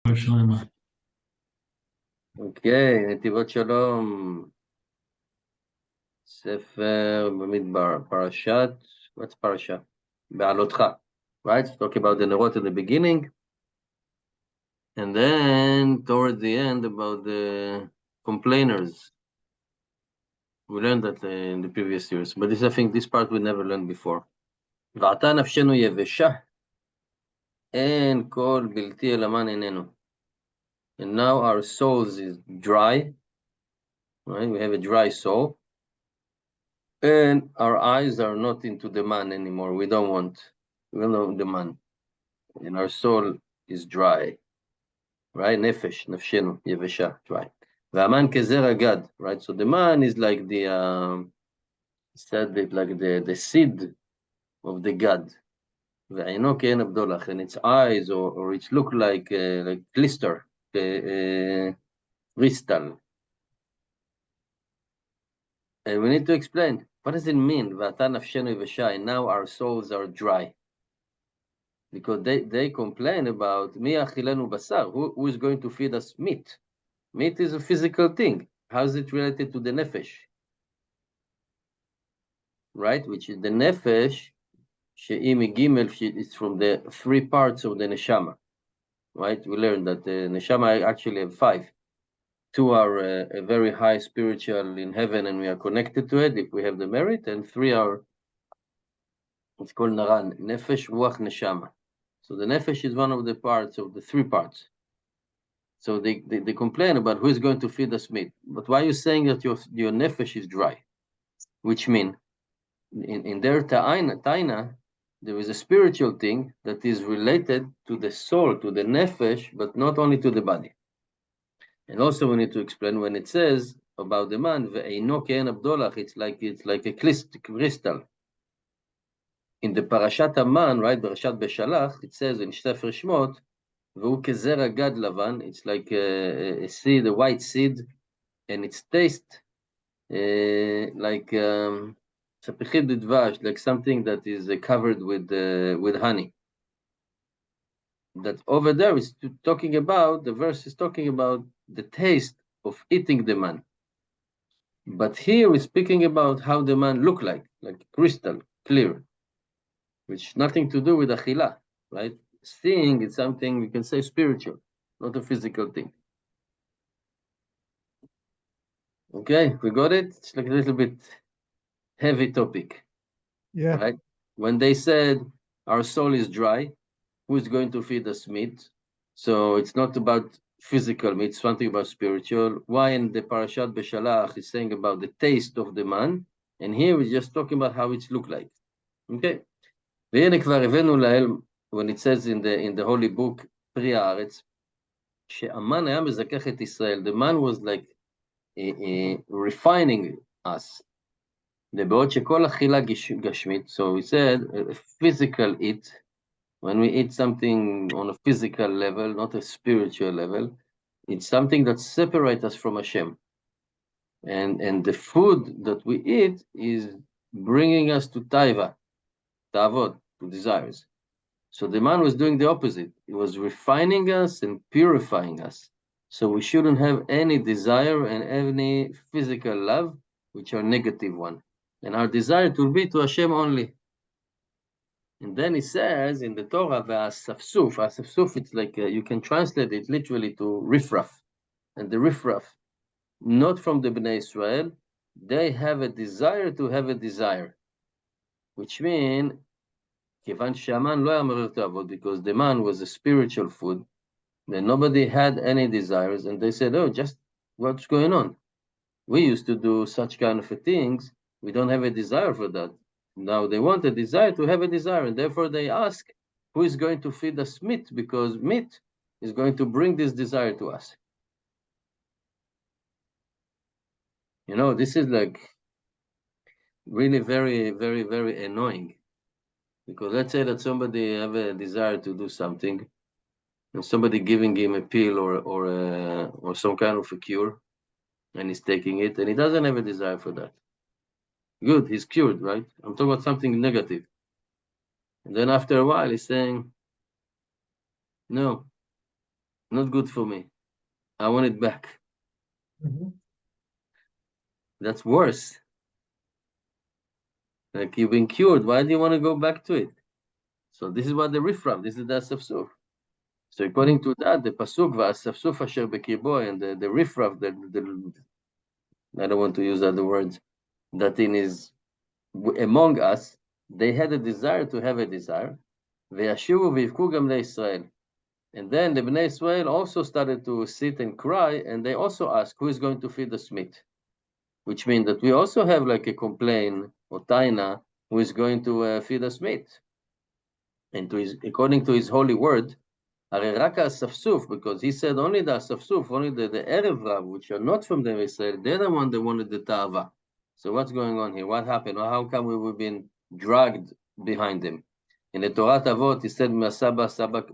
Shalom. Okay, Netivot Shalom Sefer Bamidbar Parashat. What's Parashat? Beaalotecha. Right? Talk about the Nerot in the beginning, and then toward the end about the complainers. We learned that in the previous years, but I think this part we never learned before. ועתה נפשנו יבשה, אין כל בלתי אלמן איננו. And now our souls is dry, right? We have a dry soul. And our eyes are not into the man anymore. We don't want the man. And our soul is dry. Right? Nefesh, nafshenu, yevesha, dry. V'aman kezer agad. Right? So the man is like said it like the seed of the God. V'eino ke'en abdolach. And its eyes or it look like glister, crystal. And we need to explain, what does it mean? V'ata nafshenu yevesha. And now our souls are dry. Because they complain about mi achilenu basar, who is going to feed us meat? Meat is a physical thing. How is it related to the nefesh? Right? Which is the nefesh, she'imi gimel, is from the three parts of the neshama. Right? We learned that the neshama actually have five. Two are a very high spiritual in heaven and we are connected to it if we have the merit, and three are, it's called naran, nefesh, ruach, neshama. So the nefesh is one of the parts of the three parts. So they complain about who is going to feed us meat. But why are you saying that your nefesh is dry? Which means, in their taina, there is a spiritual thing that is related to the soul, to the nefesh, but not only to the body. And also we need to explain when it says about the man, ve'eino ke'en abdolach, it's like a crystal. In the Parashat Aman, right, Parashat Beshalach, it says in Sefer Shmot, והוא כזרע גד לבן, it's like a seed, a white seed, and its taste like sapechid dvash, like something that is covered with honey. That over there is talking about, the verse is talking about the taste of eating the man. But here we're speaking about how the man look like crystal, clear, which nothing to do with achila, right? Seeing is something we can say spiritual, not a physical thing. Okay, we got it. It's like a little bit heavy topic. Yeah. Right? When they said our soul is dry, who is going to feed us meat? So it's not about physical meat, it's something about spiritual. Why in the Parashat Beshalach is saying about the taste of the man, and here we're just talking about how it look like. Okay? When it says in the holy book, פרי הארץ, שהמן היה מזכך את ישראל, the man was like refining us. בעוד שכל אכילה גשמית, so we said a physical eat, when we eat something on a physical level, not a spiritual level, it's something that separates us from Hashem. And the food that we eat is bringing us to taiva, ta'avot, to desires. So the man was doing the opposite. He was refining us and purifying us. So we shouldn't have any desire and any physical love, which are negative one. And our desire will be to Hashem only. And then he says in the Torah, Asafsuf, it's like you can translate it literally to riffraff. And the riffraff, not from the Bnei Israel, they have a desire to have a desire. Which means, because the man was a spiritual food, then nobody had any desires, and they said, oh, just what's going on? We used to do such kind of things, we don't have a desire for that. Now they want a desire to have a desire, and therefore they ask, who is going to feed us meat? Because meat is going to bring this desire to us. You know, this is like really very, very, very annoying. Because let's say that somebody have a desire to do something, and somebody giving him a pill or some kind of a cure, and he's taking it, and he doesn't have a desire for that. Good, he's cured, right? I'm talking about something negative. And then after a while, he's saying, no, not good for me. I want it back. That's worse. Like you've been cured. Why do you want to go back to it? So this is what the rifram, this is the asafsuf. So according to that, the pasuk va'asafsuf asher bekirbo, and the rifraf, I don't want to use other words, that in is among us, they had a desire to have a desire. Ve'yashuvu v'yivku gam Israel. And then the Bnei Israel also started to sit and cry, and they also asked, who is going to feed us meat? Which means that we also have like a complaint or taina who is going to feed us meat. And according to his holy word, Areraka Asafsuf, because he said only the Asafsuf, only the Erev Rav, which are not from the Israel, they're the one that wanted the Ta'ava. So what's going on here? What happened? Or how come we've been dragged behind them? In the Torah Avot, he said, Maran Asaba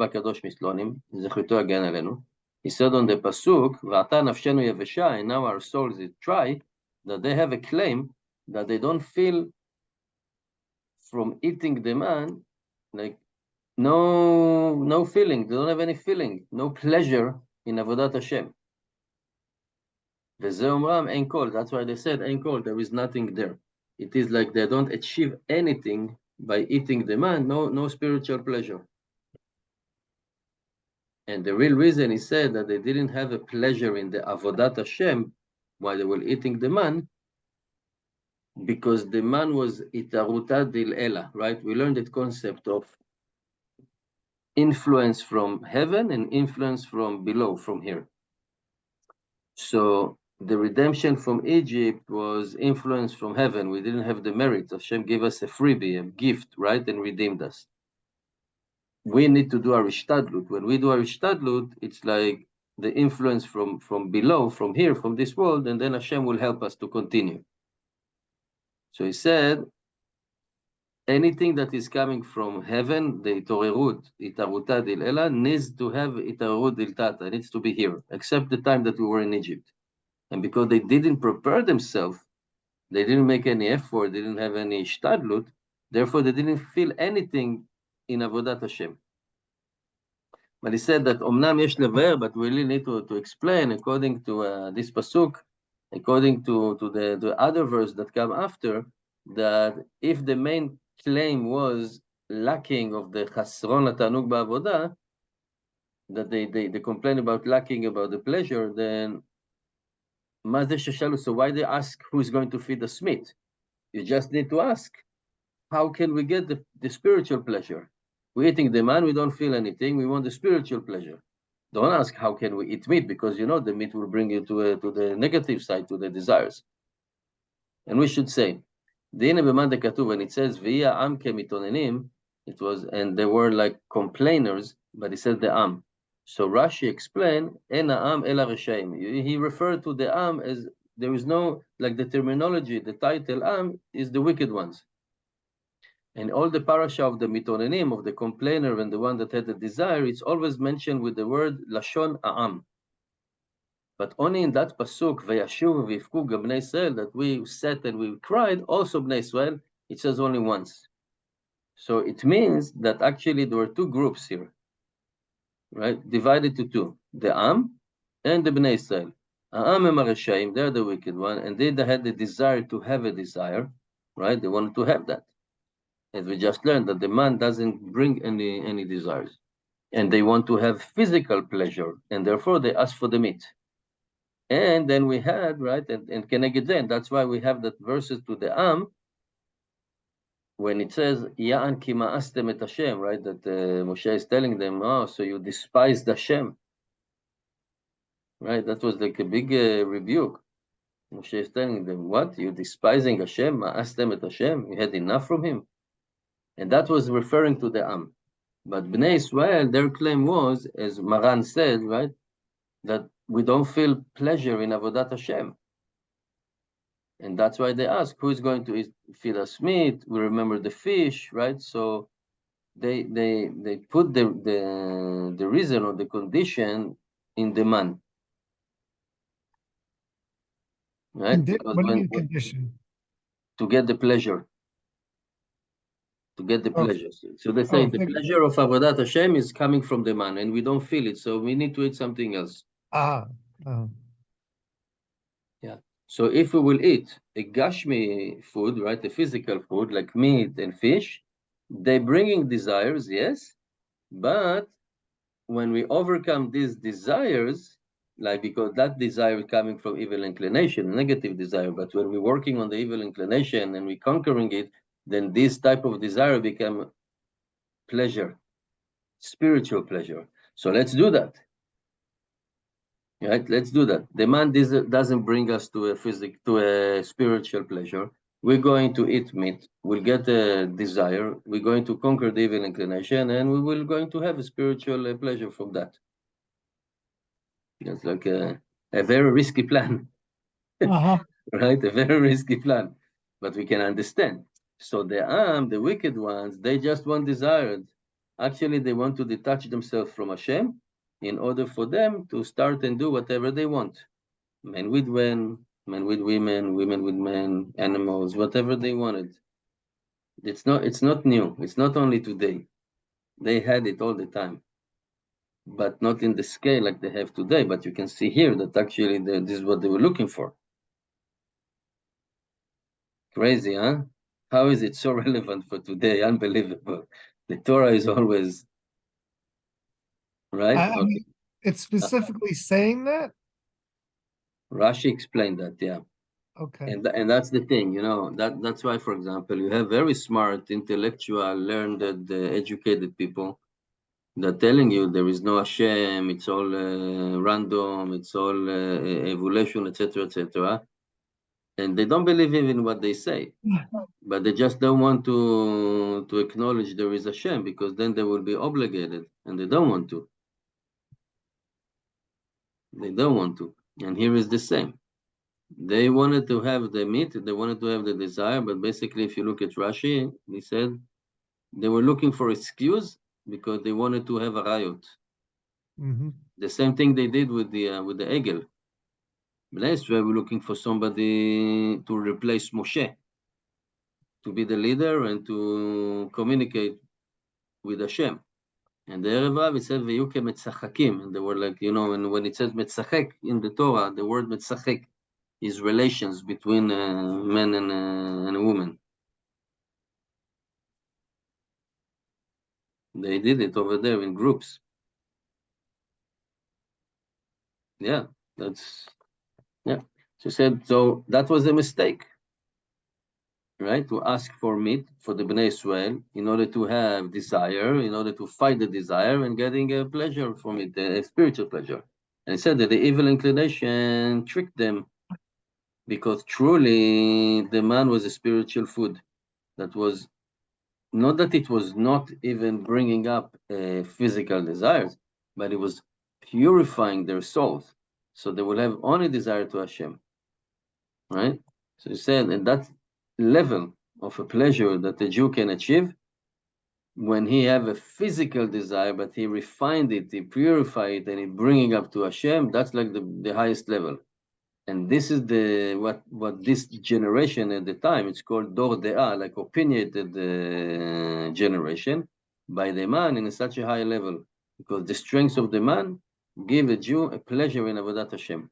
Kadosh Mislonim, Zechito again Alenu. He said on the Pasuk, V'ata nafshenu yevesha, and now our souls is dry, that they have a claim that they don't feel from eating the man, like no feeling, they don't have any feeling, no pleasure in Avodat Hashem. V'zeh omram ein kol, that's why they said ein kol, there is nothing there. It is like they don't achieve anything by eating the man, no spiritual pleasure. And the real reason he said that they didn't have a pleasure in the Avodat Hashem while they were eating the man, because the man was itaruta dil ela, right? We learned that concept of influence from heaven and influence from below, from here. So the redemption from Egypt was influence from heaven. We didn't have the merit. Hashem gave us a freebie, a gift, right? And redeemed us. We need to do our ishtadlut. When we do our ishtadlut, it's like the influence from below, from here, from this world, and then Hashem will help us to continue. So he said, anything that is coming from heaven, the itorerut, itaruta dil ela, needs to have itarerut dil tata, needs to be here, except the time that we were in Egypt. And because they didn't prepare themselves, they didn't make any effort, they didn't have any ishtadlut, therefore they didn't feel anything in Avodat Hashem. But he said that omnam yesh lever, but we really need to explain according to this pasuk, according to the other verse that come after, that if the main claim was lacking of the chasron latanug ba'avodah, that they complain about lacking about the pleasure, then so why they ask who is going to feed the meat? You just need to ask, how can we get the spiritual pleasure? We're eating the man, we don't feel anything, we want the spiritual pleasure. Don't ask how can we eat meat, because you know the meat will bring you to the negative side, to the desires. And we should say, when it says V'ya am kemitonenim, it was, and they were like complainers, but he said the am. So Rashi explained, Ena am ela reshaim. He referred to the am as there is no, like the terminology, the title am is the wicked ones. And all the parasha of the mitonenim, of the complainer and the one that had the desire, it's always mentioned with the word lashon a'am. But only in that pasuk, v'yashuv v'yivku gam Bnei Israel, that we sat and we cried, also Bnei Israel, it says only once. So it means that actually there were two groups here, right? Divided to two, the Am and the Bnei Israel. Am and Marashaim, they're the wicked one, and they had the desire to have a desire, right? They wanted to have that. As we just learned, that the man doesn't bring any desires. And they want to have physical pleasure, and therefore they ask for the meat. And then we had, right, and Kenegeden, that's why we have that verses to the Am, when it says, Ya'an ki ma'astem et Hashem, right, that Moshe is telling them, oh, so you despised Hashem. Right, that was like a big rebuke. Moshe is telling them, what, you despising Hashem, ma'astem et Hashem, you had enough from him? And that was referring to the Am. But Bnei Israel, their claim was, as Maran said, right, that we don't feel pleasure in Avodat Hashem. And that's why they ask, who is going to feed us meat? We remember the fish, right? So they put the reason or the condition in the man. Right? Because condition? To get the pleasure. to get the pleasure. So they say the pleasure of Avodat Hashem is coming from the man, and we don't feel it, so we need to eat something else. Yeah. So if we will eat a Gashmi food, right, a physical food like meat and fish, they bringing desires, yes, but when we overcome these desires, like because that desire is coming from evil inclination, negative desire, but when we're working on the evil inclination and we're conquering it, then this type of desire become pleasure, spiritual pleasure. So let's do that. Right? Let's do that. The man doesn't bring us to a spiritual pleasure. We're going to eat meat. We'll get a desire. We're going to conquer the evil inclination, and we will going to have a spiritual pleasure from that. It's like a very risky plan, right? A very risky plan, but we can understand. So the wicked ones, they just want desired. Actually, they want to detach themselves from Hashem in order for them to start and do whatever they want. Men with men, men with women, women with men, animals, whatever they wanted. It's not new. It's not only today. They had it all the time, but not in the scale like they have today. But you can see here that actually this is what they were looking for. Crazy, huh? How is it so relevant for today? Unbelievable. The Torah is always right. I mean, it's specifically saying that. Rashi explained that, yeah. Okay. And that's the thing, that's why, for example, you have very smart, intellectual, learned, educated people that telling you there is no Hashem, it's all random, it's all evolution, etc., etc. And they don't believe even in what they say, but they just don't want to acknowledge there is Hashem, because then they will be obligated, and they don't want to. They don't want to. And here is the same. They wanted to have the meat, they wanted to have the desire, but basically, if you look at Rashi, he said they were looking for excuse because they wanted to have a riot. The same thing they did with the Egel. Last we were looking for somebody to replace Moshe, to be the leader and to communicate with Hashem. And the Erev Rav, it said, "V'yuke metzachakim," and they were like, and when it says metzachek in the Torah, the word metzachek is relations between a man and a woman. They did it over there in groups. Yeah, She said, so that was a mistake, right? To ask for meat for the Bnei Israel in order to have desire, in order to fight the desire and getting a pleasure from it, a spiritual pleasure. And he said that the evil inclination tricked them, because truly the man was a spiritual food that was not that it was not even bringing up physical desires, but it was purifying their souls, so they will have only desire to Hashem, right? So he said, and that level of a pleasure that a Jew can achieve, when he have a physical desire, but he refined it, he purified it, and he bringing up to Hashem, that's like the highest level. And this is what this generation at the time, it's called Dor De'ah, like opinionated generation, by the man in such a high level, because the strength of the man give a Jew a pleasure in Avodat Hashem,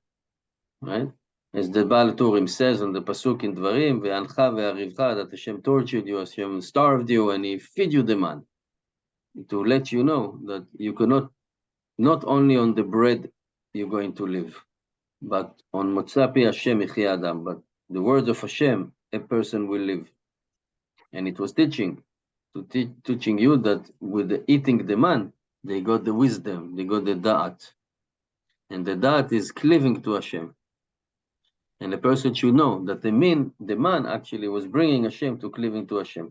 right? As the Baal Turim says on the Pasuk in Dvarim, Ve'ancha ve'arivcha, that Hashem tortured you, Hashem starved you, and He feed you the man, to let you know that you cannot, not only on the bread you're going to live, but on Motzapi Hashem Yechi Adam, but the words of Hashem, a person will live. And it was teaching you that with the eating the man, they got the wisdom, they got the da'at. And the da'at is cleaving to Hashem. And the person should know that the man actually was bringing Hashem to cleaving to Hashem.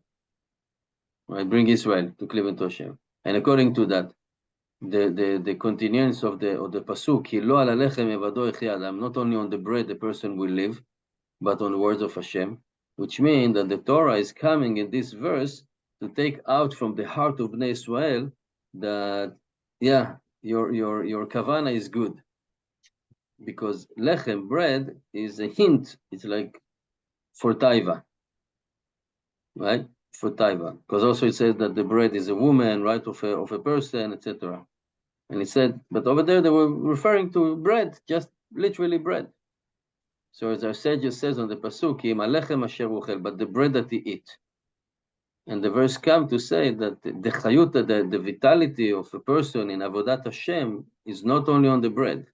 Right? Bring Israel to cleaving to Hashem. And according to that, the continuance of the pasuk, Lo al alechem evado yechi adam, not only on the bread the person will live, but on the words of Hashem, which means that the Torah is coming in this verse to take out from the heart of Bnei Israel that, yeah, your kavana is good, because lechem, bread, is a hint. It's like for taiva, right? for taiva, because also it says that the bread is a woman, right, of a person, etc. And it said, but over there they were referring to bread, just literally bread. So as our sage says on the pasuk, but the bread that he eat. And the verse comes to say that the chayuta, the vitality of a person in avodat Hashem is not only on the bread,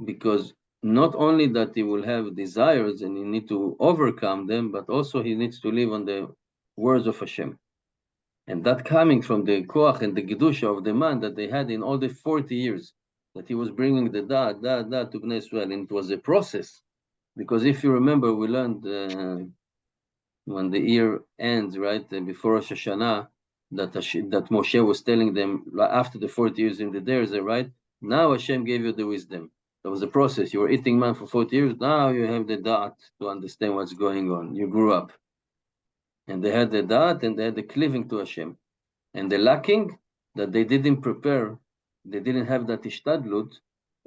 because not only that he will have desires and he need to overcome them, but also he needs to live on the words of Hashem. And that coming from the koach and the gedusha of the man that they had in all the 40 years that he was bringing the da'at to Bnei Israel, and it was a process. Because if you remember, we learned when the year ends, right, before Rosh Hashanah, that Moshe was telling them after the 40 years in the desert, right, now Hashem gave you the wisdom. That was a process. You were eating man for 40 years, now you have the da'at to understand what's going on. You grew up. And they had the da'at and they had the cleaving to Hashem. And the lacking, that they didn't prepare, they didn't have that ishtadlut,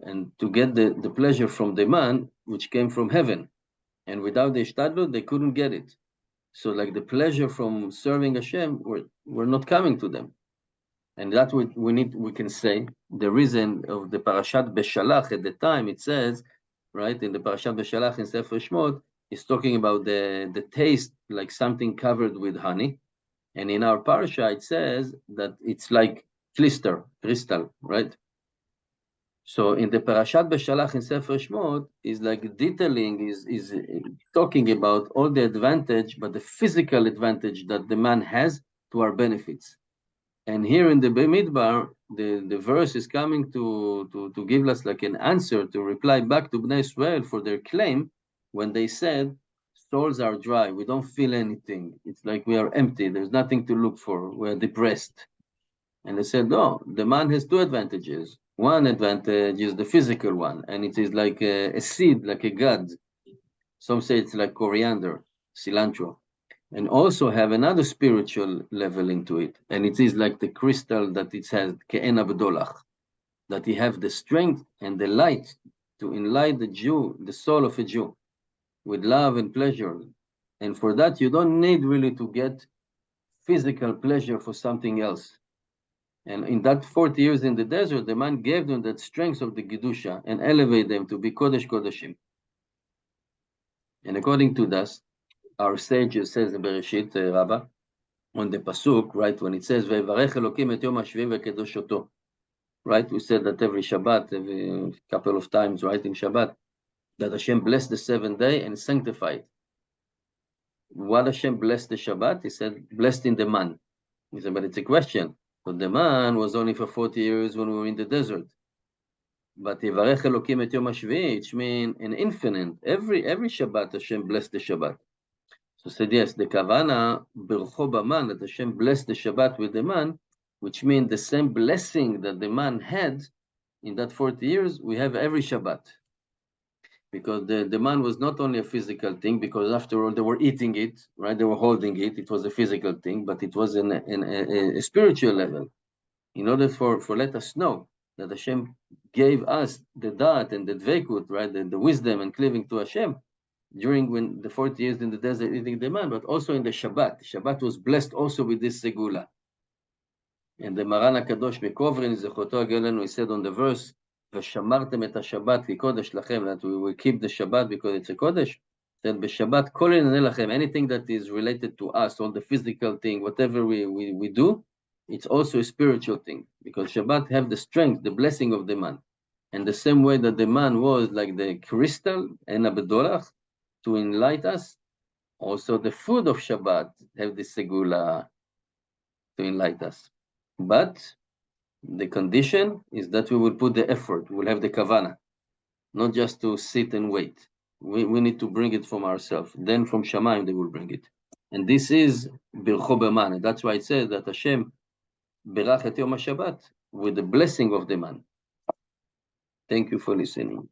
and to get the pleasure from the man, which came from heaven. And without the ishtadlut, they couldn't get it. So like the pleasure from serving Hashem were not coming to them. And that we can say, the reason of the Parashat Be'alotcha at the time, it says, right, in the Parashat Be'alotcha in Sefer Shmot, it's talking about the taste, like something covered with honey. And in our parasha, it says that it's like crystal, right? So in the Parashat Be'alotcha in Sefer Shmot, is like detailing, is talking about all the advantage, but the physical advantage that the man has to our benefits. And here in the Bamidbar, the verse is coming to give us like an answer, to reply back to Bnei Israel for their claim, when they said, souls are dry, we don't feel anything. It's like we are empty, there's nothing to look for, we're depressed. And they said, no, the man has two advantages. One advantage is the physical one, and it is like a seed, like a god. Some say it's like coriander, cilantro. And also have another spiritual level into it. And it is like the crystal that it has, ke'en abdolach, that he have the strength and the light to enlighten the Jew, the soul of a Jew, with love and pleasure. And for that, you don't need really to get physical pleasure for something else. And in that 40 years in the desert, the man gave them that strength of the Gedusha and elevated them to be Kodesh Kodeshim. And according to this, our sage says in Bereshit Rabbah, on the Pasuk, right, when it says, Ve'varech Elokim et Yom HaShvi ve'kedoshoto. Right, we said that every Shabbat, every couple of times, right, in Shabbat, that Hashem blessed the 7th day and sanctified. What Hashem blessed the Shabbat? He said, blessed in the man. He said, but it's a question. But the man was only for 40 years when we were in the desert. But Yevarech Elokim et Yom HaShvi, which means an infinite. Every Shabbat Hashem blessed the Shabbat. So said yes, the Kavana Bercho Baman, that Hashem blessed the Shabbat with the man, which means the same blessing that the man had in that 40 years, we have every Shabbat. Because the man was not only a physical thing, because after all they were eating it, right? They were holding it. It was a physical thing, but it was in a spiritual level. In order for let us know that Hashem gave us the da'at and the dveikut, right? The wisdom and cleaving to Hashem during when the 40 years in the desert eating the man, but also in the Shabbat. Shabbat was blessed also with this segula. And the Maran HaKadosh Bekovrin Zechoto Agelenu, he said on the verse, V'shamartem et ha-Shabbat ki kodesh lachem, that we will keep the Shabbat because it's a kodesh. Then b'Shabbat kol inyanei lachem, anything that is related to us, all the physical thing, whatever we do, it's also a spiritual thing. Because Shabbat have the strength, the blessing of the man. And the same way that the man was like the crystal and abedolach to enlighten us, also the food of Shabbat have the segula to enlighten us. But the condition is that we will put the effort, we'll have the kavana, not just to sit and wait. We need to bring it from ourselves. Then from Shamayim they will bring it. And this is Bircho B'man. And that's why it says that Hashem berach et Yom HaShabbat with the blessing of the man. Thank you for listening.